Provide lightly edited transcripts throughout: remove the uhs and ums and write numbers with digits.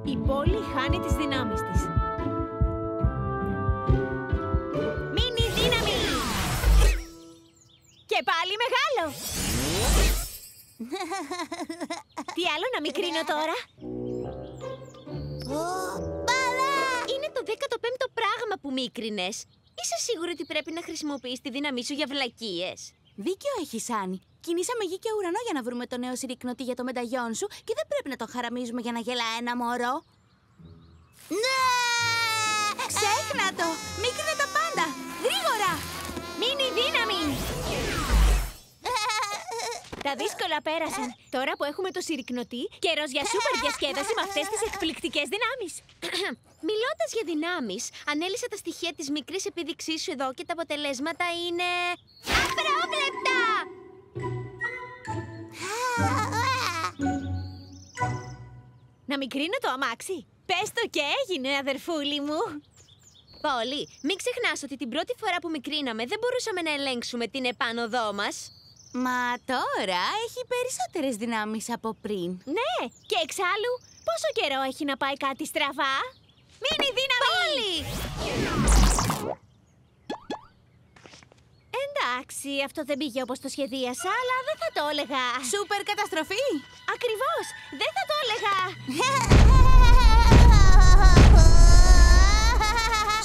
Η πόλη χάνει τις δυνάμεις της. Μίνι δύναμη! Και πάλι μεγάλο! Τι άλλο να μικρύνω τώρα? Είναι το 15ο πράγμα που μίκρινες. Είσαι σίγουρη ότι πρέπει να χρησιμοποιείς τη δύναμή σου για βλακίες? Δίκιο έχεις, Άννη. Κινήσαμε γη και ουρανό για να βρούμε το νέο συρρικνωτή για το μενταγιόν σου και δεν πρέπει να τον χαραμίζουμε για να γελά ένα μωρό. Ναι! Ξέχνα το! Μίκρινε τα πάντα! Γρήγορα! Μίνι δύναμη! Τα δύσκολα πέρασαν. Τώρα που έχουμε το συρρικνωτή, καιρός για σούπερ διασκέδαση με αυτές τις εκπληκτικές δυνάμεις. Μιλώντας για δυνάμεις, ανέλυσα τα στοιχεία της μικρής επίδειξής σου εδώ και τα αποτελέσματα είναι... απρόβλεπτα! Να μικρύνω το αμάξι. Πες το και έγινε, αδερφούλη μου. Πόλη, μην ξεχνάς ότι την πρώτη φορά που μικρύναμε δεν μπορούσαμε να ελέγξουμε την επάνωδό μας. Μα τώρα έχει περισσότερες δυνάμεις από πριν. Ναι, και εξάλλου, πόσο καιρό έχει να πάει κάτι στραβά? Μίνι δύναμη! Πόλη! Εντάξει, αυτό δεν πήγε όπως το σχεδίασα, αλλά δεν θα το έλεγα. Σούπερ καταστροφή! Ακριβώς, δεν θα το έλεγα.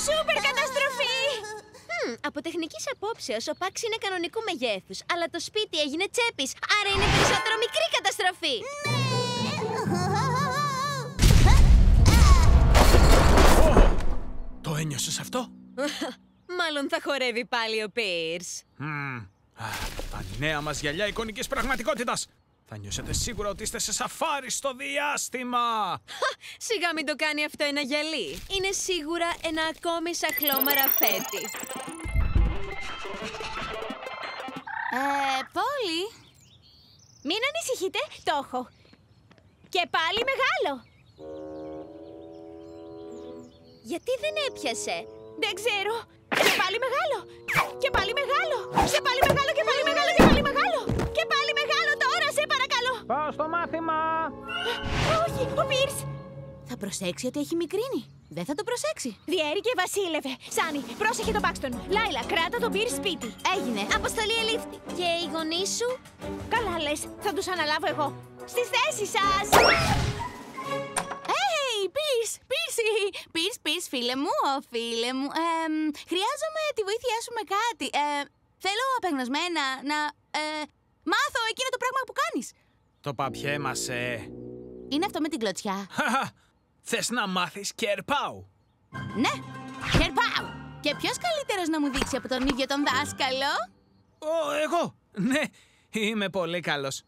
Σούπερ καταστροφή! Από τεχνικής απόψεως ο Παξ είναι κανονικού μεγέθους, αλλά το σπίτι έγινε τσέπης, άρα είναι περισσότερο μικρή καταστροφή. Το ένιωσες αυτό? Μάλλον θα χορεύει πάλι ο Πίρς. Τα νέα μας γυαλιά εικονικής πραγματικότητας. Θα νιώσετε σίγουρα ότι είστε σε σαφάρι στο διάστημα. Σιγά μην το κάνει αυτό ένα γυαλί. Είναι σίγουρα ένα ακόμη σαχλό μαραφέτη. Πόλη! Μην ανησυχείτε, το έχω. Και πάλι μεγάλο. Γιατί δεν έπιασε? Δεν ξέρω. Και πάλι μεγάλο. Και πάλι μεγάλο. Και πάλι μεγάλο και πάλι μεγάλο και πάλι μεγάλο. Και πάλι μεγάλο τώρα, σε παρακαλώ. Πάω στο μάθημα. Όχι, ο Πίρς. Θα προσέξει ότι έχει μικρύνει. Δεν θα το προσέξει. Διέρη και βασίλευε. Σάνι, πρόσεχε τον Πάξτον. Λάιλα, κράτα τον Πίρς σπίτι. Έγινε. Αποστολή ελήφθη. Και οι γονείς σου? Καλά λες, θα τους αναλάβω εγώ. Στις θέσεις σας. Πίρς, φίλε μου, φίλε μου. Χρειάζομαι τη βοήθειά σου με κάτι. Θέλω απεγνωσμένα να μάθω εκείνο το πράγμα που κάνεις. Το παπιέ μας, Είναι αυτό με την κλωτσιά. Θες να μάθεις κερπάου? Ναι, κερπάου. Και ποιος καλύτερος να μου δείξει από τον ίδιο τον δάσκαλο? Εγώ. Ναι, είμαι πολύ καλός.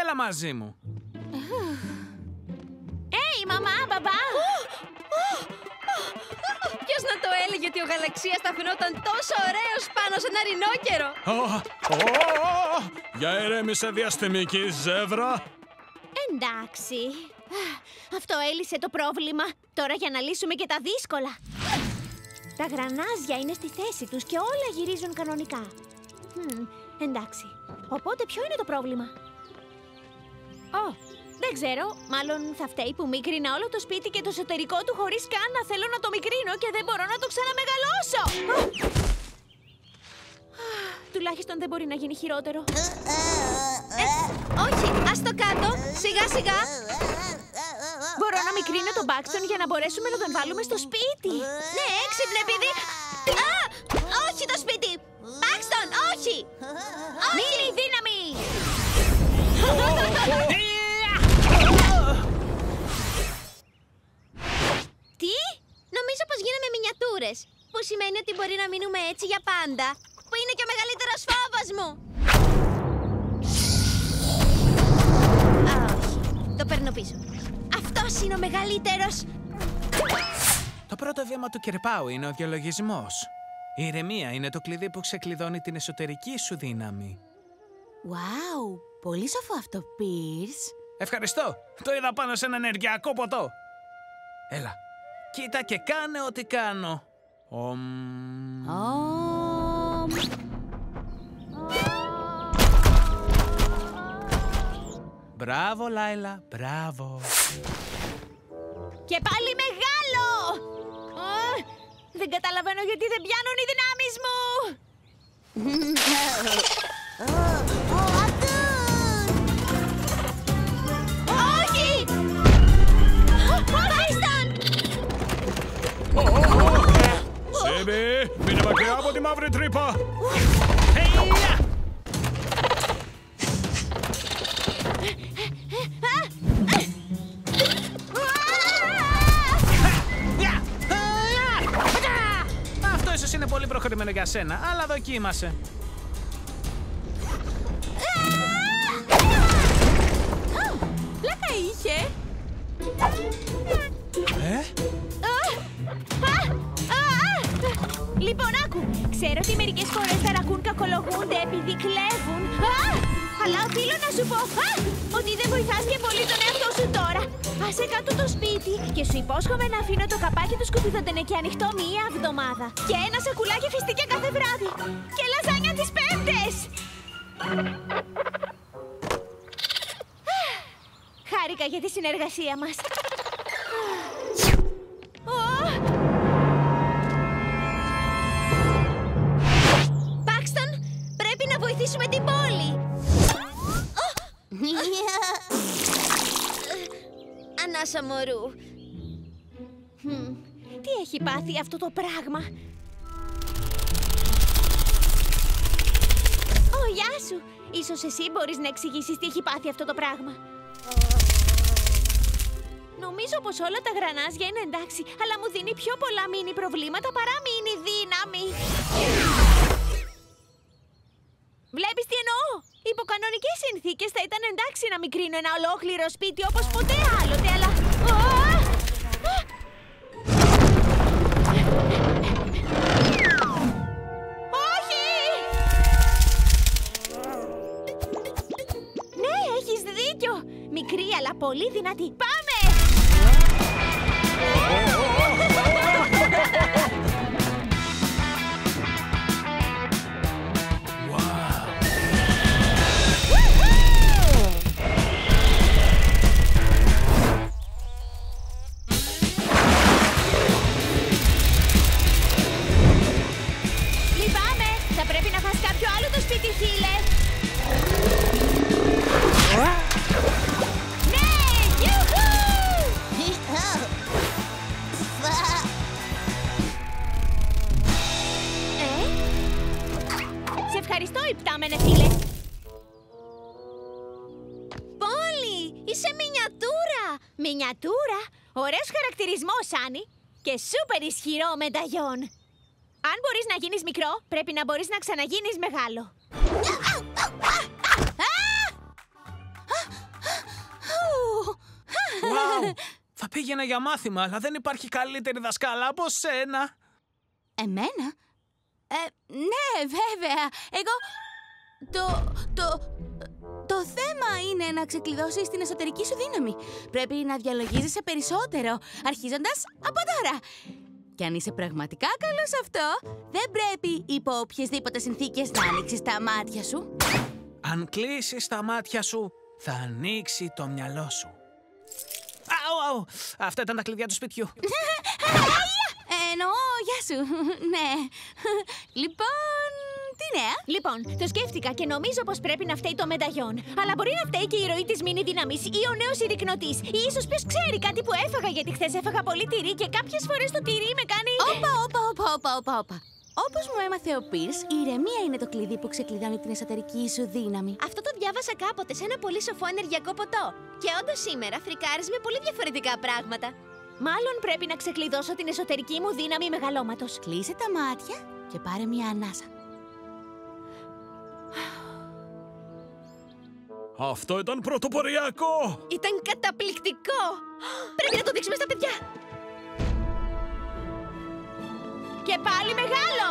Έλα μαζί μου. Μαμά, μπαμπά! Ποιος να το έλεγε ότι ο Γαλαξίας θα φαινόταν τόσο ωραίος πάνω σε ένα ρινόκερο! Για ηρέμησε διαστημική ζεύρα. Εντάξει. Αυτό έλυσε το πρόβλημα. Τώρα για να λύσουμε και τα δύσκολα. Τα γρανάζια είναι στη θέση τους και όλα γυρίζουν κανονικά. Εντάξει. Οπότε ποιο είναι το πρόβλημα? Δεν ξέρω. Μάλλον θα φταίει που μίκρινα όλο το σπίτι και το εσωτερικό του χωρίς καν να θέλω να το μικρύνω και δεν μπορώ να το ξαναμεγαλώσω. Τουλάχιστον δεν μπορεί να γίνει χειρότερο. Όχι, ας το κάτω. Σιγά σιγά. Μπορώ να μικρύνω τον Πάξτον για να μπορέσουμε να τον βάλουμε στο σπίτι. Ναι, έξυπνε παιδί. Όχι το σπίτι. Πάξτον, όχι. Μίνι δύναμη. Τι? Νομίζω πως γίναμε μινιατούρες. Που σημαίνει ότι μπορεί να μείνουμε έτσι για πάντα. Που είναι και ο μεγαλύτερος φόβος μου. Όχι, το παίρνω πίσω. Αυτός είναι ο μεγαλύτερος. Το πρώτο βήμα του κερπάου είναι ο διαλογισμός. Η ηρεμία είναι το κλειδί που ξεκλειδώνει την εσωτερική σου δύναμη. Wow, πολύ σοφό αυτό, Πίρς. Ευχαριστώ. Το είδα πάνω σε ένα ενεργειακό ποτό. Έλα, κοίτα και κάνε ό,τι κάνω. Μπράβο, Λάιλα, μπράβο. Και πάλι μεγάλο! Δεν καταλαβαίνω γιατί δεν πιάνουν οι δυνάμεις μου! Όχι! Σίμπι, μείνε μακριά από τη μαύρη τρύπα! Αυτό ίσως είναι πολύ προχωρημένο για σένα, αλλά δοκίμασε. Πλάκα είχε. Λοιπόν, άκου! Ξέρω ότι μερικές φορές τα ρακούν κακολογούνται επειδή κλέβουν. Αλλά οφείλω να σου πω ότι δεν βοηθάς και πολύ τον εαυτό σου τώρα. Άσε κάτω το σπίτι και σου υπόσχομαι να αφήνω το καπάκι του σκουπιδοντενεκί ανοιχτό μία εβδομάδα. Και ένα σακουλάκι φιστίκια κάθε βράδυ. Και λαζάνια τις Πέμπτες! Χάρηκα για τη συνεργασία μας. Πάξτον, πρέπει να βοηθήσουμε την πόλη. Ανάσα μωρού. Τι έχει πάθει αυτό το πράγμα? Γεια σου! Ίσως εσύ μπορείς να εξηγήσεις τι έχει πάθει αυτό το πράγμα. Νομίζω πως όλα τα γρανάζια είναι εντάξει, αλλά μου δίνει πιο πολλά μίνι προβλήματα παρά μίνι δύναμη. Βλέπεις τι εννοώ? Υπό κανονικές συνθήκες θα ήταν εντάξει να μικρύνω ένα ολόκληρο σπίτι όπως ποτέ άλλοτε, αλλά... Όχι! Ναι, έχεις δίκιο! Μικρή αλλά πολύ δυνατή. Πάμε! Λυπάμαι! Θα πρέπει να φας κάποιο άλλο το σπίτι, φίλε! Ναι! Γιουχού! Σε ευχαριστώ, υπτάμενε φίλε! Πόλη, είσαι μινιατούρα! Μινιατούρα! Ωραίος χαρακτηρισμός, Άννη! Και σούπερ ισχυρό μενταγιόν! Αν μπορείς να γίνεις μικρό, πρέπει να μπορείς να ξαναγίνεις μεγάλο. Wow! Θα πήγαινα για μάθημα, αλλά δεν υπάρχει καλύτερη δασκάλα από σένα. Εμένα? Ναι, βέβαια. Εγώ... Το θέμα είναι να ξεκλειδώσεις την εσωτερική σου δύναμη. Πρέπει να διαλογίζεσαι περισσότερο, αρχίζοντας από τώρα. Και αν είσαι πραγματικά καλός σε αυτό, δεν πρέπει υπό οποιασδήποτε συνθήκες να ανοίξεις τα μάτια σου. Αν κλείσεις τα μάτια σου, θα ανοίξει το μυαλό σου. Αου! Αυτά ήταν τα κλειδιά του σπιτιού. Εννοώ, γεια σου. Ναι. Λοιπόν, τι νέα? Λοιπόν, το σκέφτηκα και νομίζω πως πρέπει να φταίει το μενταγιόν. Αλλά μπορεί να φταίει και η ροή της μίνι δύναμης ή ο νέος συρρικνωτής. Ή ίσως ποιος ξέρει κάτι που έφαγα, γιατί χθες έφαγα πολύ τυρί και κάποιες φορές το τυρί με κάνει... Όπα. Όπως μου έμαθε ο Πίρς, η ηρεμία είναι το κλειδί που ξεκλειδώνει την εσωτερική σου δύναμη. Αυτό το διάβασα κάποτε σε ένα πολύ σοφό ενεργειακό ποτό. Και όντως σήμερα φρικάρεις με πολύ διαφορετικά πράγματα. Μάλλον πρέπει να ξεκλειδώσω την εσωτερική μου δύναμη μεγαλώματος. Κλείσε τα μάτια και πάρε μια ανάσα. Αυτό ήταν πρωτοποριακό! Ήταν καταπληκτικό! Πρέπει να το δείξουμε στα παιδιά! Και πάλι μεγάλο!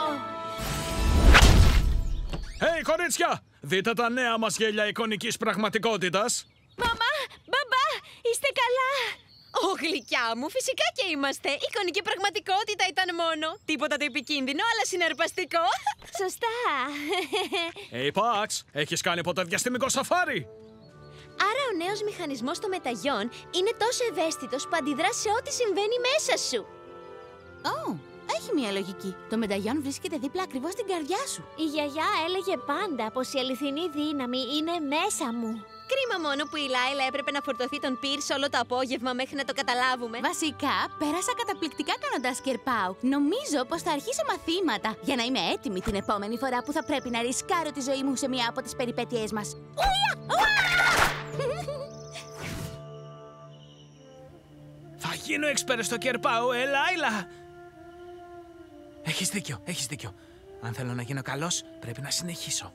Hey, κορίτσια! Δείτε τα νέα μας γέλια εικονικής πραγματικότητας! Μαμά! Μπαμπά! Είστε καλά! Ω, γλυκιά μου, φυσικά και είμαστε! Εικονική πραγματικότητα ήταν μόνο! Τίποτα το επικίνδυνο, αλλά συναρπαστικό! Σωστά! Hey, Pax! Έχεις κάνει ποτέ διαστημικό σαφάρι? Άρα ο νέος μηχανισμός των μεταγιών είναι τόσο ευαίσθητος που αντιδρά σε ό,τι συμβαίνει μέσα σου. Ω, έχει μια λογική. Το μεταγιόν βρίσκεται δίπλα ακριβώς στην καρδιά σου. Η γιαγιά έλεγε πάντα πως η αληθινή δύναμη είναι μέσα μου. Κρίμα μόνο που η Λάιλα έπρεπε να φορτωθεί τον Πίρς όλο το απόγευμα μέχρι να το καταλάβουμε. Βασικά, πέρασα καταπληκτικά κάνοντας κερπάου. Νομίζω πως θα αρχίσω μαθήματα για να είμαι έτοιμη την επόμενη φορά που θα πρέπει να ρισκάρω τη ζωή μου σε μία από τις περιπέτειές μας. Θα γίνω έξπερτ στο κερπάου, Λάιλα! Έχεις δίκιο, έχεις δίκιο. Αν θέλω να γίνω καλός, πρέπει να συνεχίσω.